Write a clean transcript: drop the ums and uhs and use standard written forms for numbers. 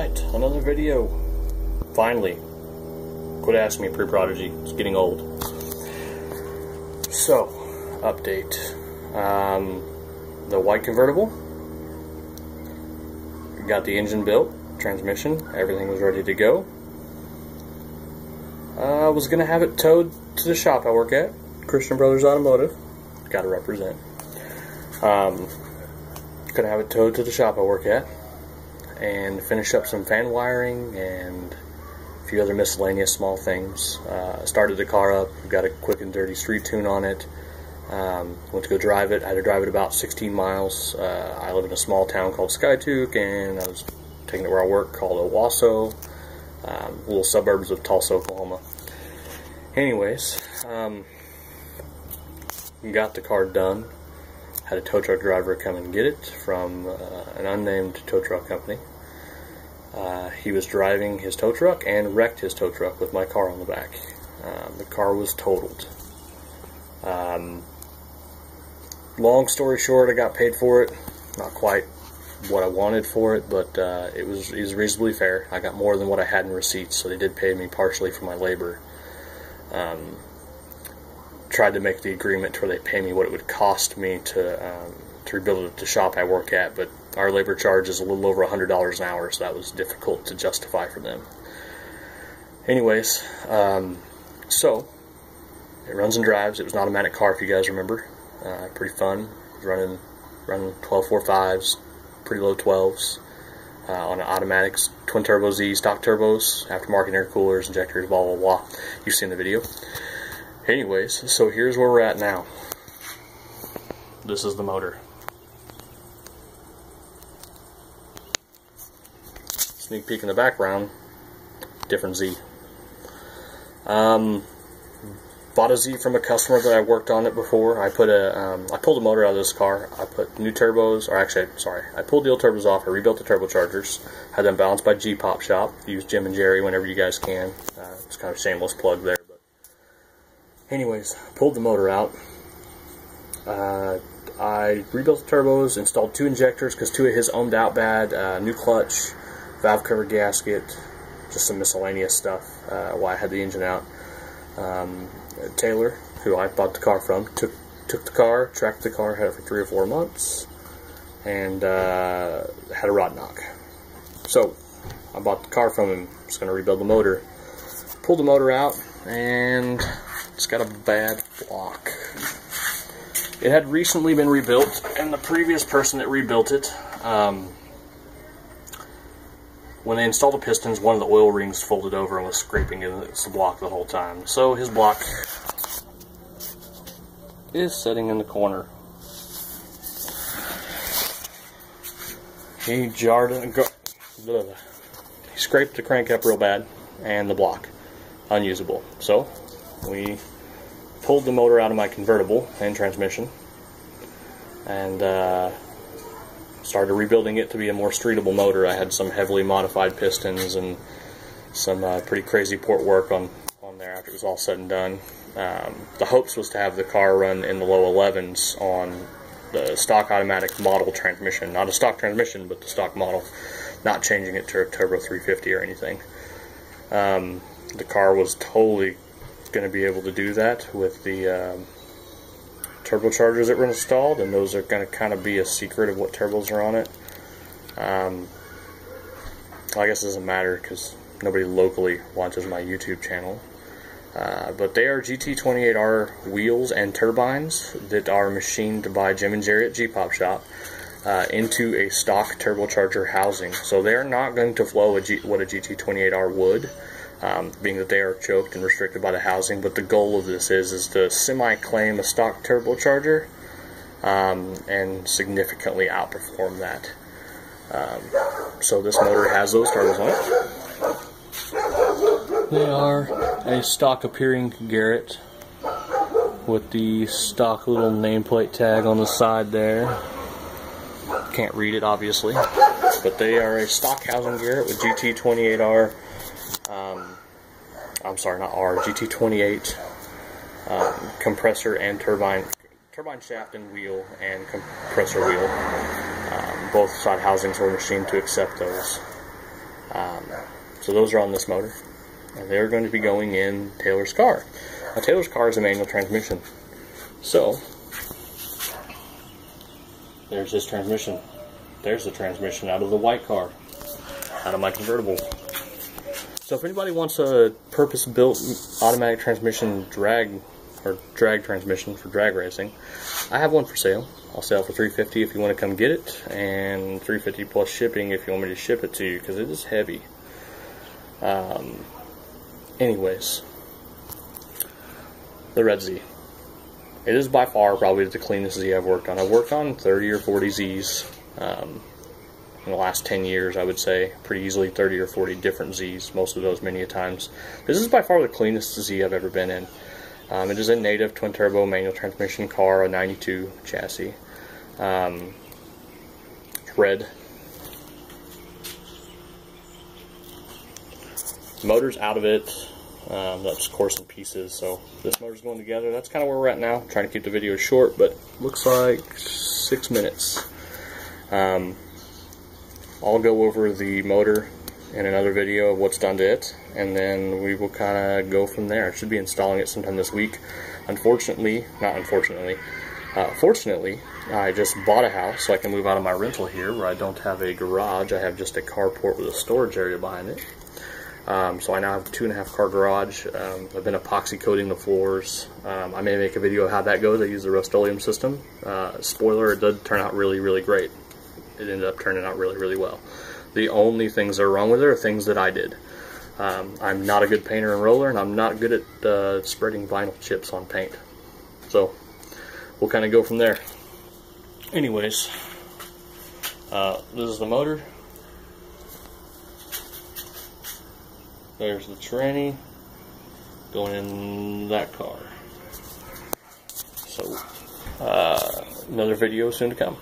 Alright, another video. Finally. Quit asking me, Pre-Prodigy. It's getting old. So, update. The white convertible. Got the engine built, transmission, everything was ready to go. I was going to have it towed to the shop I work at, Christian Brothers Automotive. Gotta represent. Gonna have it towed to the shop I work at and finish up some fan wiring and a few other miscellaneous small things. Started the car up, got a quick and dirty street tune on it. Went to go drive it. I had to drive it about 16 miles. I live in a small town called Skiatook, and I was taking it where I work called Owasso, little suburbs of Tulsa, Oklahoma. Anyways, got the car done. Had a tow truck driver come and get it from an unnamed tow truck company. He was driving his tow truck and wrecked his tow truck with my car on the back. The car was totaled. Long story short, I got paid for it. Not quite what I wanted for it, but it was reasonably fair. I got more than what I had in receipts, so they did pay me partially for my labor. Tried to make the agreement where they pay me what it would cost me to rebuild it at the shop I work at, but our labor charge is a little over $100 an hour, so that was difficult to justify for them. Anyways, so it runs and drives. It was an automatic car, if you guys remember. Pretty fun. Running 12.45s, pretty low 12s on an automatic twin turbo Z, stock turbos, aftermarket air coolers, injectors, blah blah blah. You've seen the video. Anyways, so here's where we're at now. This is the motor. Sneak peek in the background. Different Z. Bought a Z from a customer that I worked on it before. I pulled a motor out of this car. I put new turbos, or actually, sorry, I pulled the old turbos off. I rebuilt the turbochargers. Had them balanced by G-Pop Shop. Use Jim and Jerry whenever you guys can. It's kind of a shameless plug there. But anyways, pulled the motor out. I rebuilt the turbos, installed 2 injectors because 2 of his ohmed out bad, new clutch, valve cover gasket, just some miscellaneous stuff while I had the engine out. Taylor, who I bought the car from, took the car, tracked the car, had it for 3 or 4 months, and had a rod knock. So I bought the car from him. Just going to rebuild the motor. Pulled the motor out, and it's got a bad block. It had recently been rebuilt, and the previous person that rebuilt it, when they installed the pistons, one of the oil rings folded over and was scraping against the block the whole time. So his block is sitting in the corner. He jarred it. He scraped the crank up real bad, and the block unusable. So we pulled the motor out of my convertible and transmission, and started rebuilding it to be a more streetable motor. I had some heavily modified pistons and some pretty crazy port work on there after it was all said and done. The hopes was to have the car run in the low 11s on the stock automatic model transmission. Not a stock transmission, but the stock model. Not changing it to a Turbo 350 or anything. The car was totally going to be able to do that with the turbochargers that were installed, and those are going to kind of be a secret of what turbos are on it. I guess it doesn't matter because nobody locally watches my YouTube channel. But they are GT28R wheels and turbines that are machined by Jim and Jerry at G-Pop Shop into a stock turbocharger housing. So they are not going to flow what a GT28R would. Being that they are choked and restricted by the housing, but the goal of this is to semi-claim a stock turbocharger and significantly outperform that. So this motor has those turbos on it. They are a stock appearing Garrett with the stock little nameplate tag on the side there. Can't read it obviously, but they are a stock housing Garrett with GT28R. I'm sorry, not R, GT28 compressor and turbine shaft and wheel and compressor wheel. Both side housings were machined to accept those. So those are on this motor, and they're going to be going in Taylor's car. Now, Taylor's car is a manual transmission, so there's his transmission. There's the transmission out of the white car, out of my convertible. So if anybody wants a purpose-built automatic transmission drag transmission for drag racing, I have one for sale. I'll sell for $350 if you want to come get it, and $350 plus shipping if you want me to ship it to you, because it is heavy. Anyways, the Red Z. It is by far probably the cleanest Z I've worked on. I've worked on 30 or 40 Zs in the last 10 years, I would say. Pretty easily 30 or 40 different Zs, most of those many a times. This is by far the cleanest Z I've ever been in. It is a native twin-turbo manual transmission car, a 92 chassis. Red. Motor's out of it. That's course in pieces, so this motor's going together. That's kind of where we're at now. I'm trying to keep the video short, but looks like 6 minutes. I'll go over the motor in another video of what's done to it, and then we will kind of go from there. I should be installing it sometime this week. Fortunately, I just bought a house, so I can move out of my rental here, where I don't have a garage. I have just a carport with a storage area behind it. So I now have a 2.5 car garage. I've been epoxy coating the floors. I may make a video of how that goes. I use the Rust-Oleum system. Spoiler, it did turn out really, really great. It ended up turning out really, really well. The only things that are wrong with it are things that I did. I'm not a good painter and roller, and I'm not good at spreading vinyl chips on paint. So we'll kind of go from there. Anyways, this is the motor. There's the tranny going in that car. So, another video soon to come.